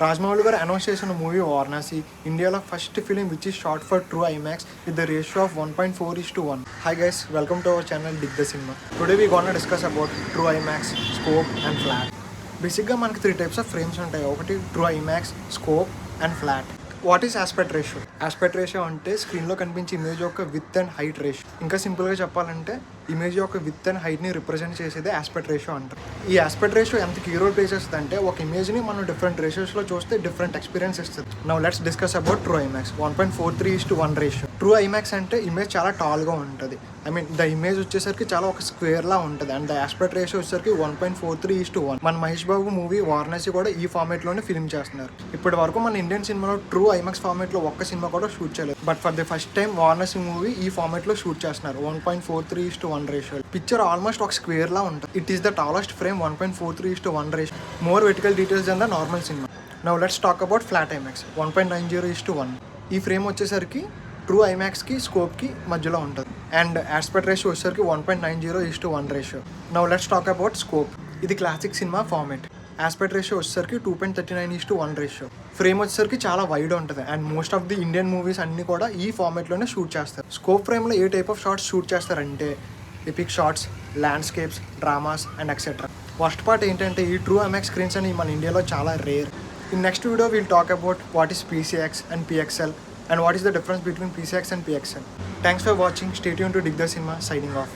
రాజమౌళి గారు అనౌన్స్ చేసిన మూవీ వారణాసి ఇండియాలో first film which is short for true IMAX with the ratio of 1.4:1. Hi guys, welcome to our channel Dig the Cinema. Today we gonna discuss about true IMAX, scope and flat. బేసిక్గా మనకి 3 types of frames ఉంటాయి. ఒకటి true IMAX, scope and flat. What is aspect ratio? Aspect ratio అంటే స్క్రీన్లో కనిపించే image యొక్క with and height ratio. ఇంకా సింపుల్గా చెప్పాలంటే ఇమేజ్ యొక్క విత్ అండ్ హైట్ని రిప్రజెంట్ చేసేదే ఆస్పెక్ట్ రేషియో అంటారు. ఈ ఆస్పెక్ట్ రేషియో ఎంత కీ రోల్ ప్లే చేస్తుంది అంటే ఒక ఇమేజ్ని మనం డిఫరెంట్ రేషియోస్లో చూస్తే డిఫరెంట్ ఎక్స్పీరియన్స్ ఇస్తుంది. Now let's discuss about true IMAX. 1.43:1 ratio. True IMAX అంటే ఇమేజ్ చాలా టాల్గా ఉంటుంది. ద ఇమేజ్ వచ్చేసరికి చాలా ఒక స్క్వేర్లా ఉంటుంది. అండ్ ద ఆస్పెక్ట్ రేషియో వచ్చేసరికి 1.43:1. మన మహేష్ బాబు మూవీ వారణాసి కూడా ఈ ఫార్మేట్లోనే ఫిల్మ్ చేస్తున్నారు. ఇప్పటి వరకు మన ఇండియన్ సినిమాలో ట్రూ ఐమాక్స్ ఫార్మేట్లో ఒక్క సినిమా కూడా షూట్ చేయలేదు. But for the first time Varanasi movie ఈ ఫార్మేట్లో షూట్ చేస్తున్నారు 1.43:1 రేషియో. పిక్చర్ ఆల్మోస్ట్ ఒక స్క్వేర్ లా ఉంటుంది. It is the tallest frame 1.43:1 ratio. More vertical details than the normal cinema. Now let's talk about flat IMAX 1.90:1. ఈ frame వచ్చేసరికి true ఐమాక్స్కి స్కోప్కి మధ్యలో ఉంటుంది. అండ్ ఆస్పెక్ట్ రేషియో వచ్చేసరికి 1.90:1 ratio. Now let's talk about scope. ఇది classic cinema format. Aspect ratio వచ్చేసరికి 2.39:1 ratio. Frame వచ్చేసరికి చాలా wide ఉంటుంది. And most of the Indian movies అన్ని కూడా ఈ ఫార్మేట్లోనే షూట్ చేస్తారు. స్కోప్ ఫ్రేమ్లో ఏ టైప్ ఆఫ్ షార్ట్స్ షూట్ చేస్తారంటే epic shots, landscapes, dramas and etcetera. First part ఏంటంటే ఈ ట్రూ ఐమాక్స్ స్క్రీన్స్ అని మన ఇండియాలో చాలా rare. In next video will talk about what is PCX and PXL and what is the difference between PCX and PXL. Thanks for watching. Stay tuned to Dig the Cinema. Signing off.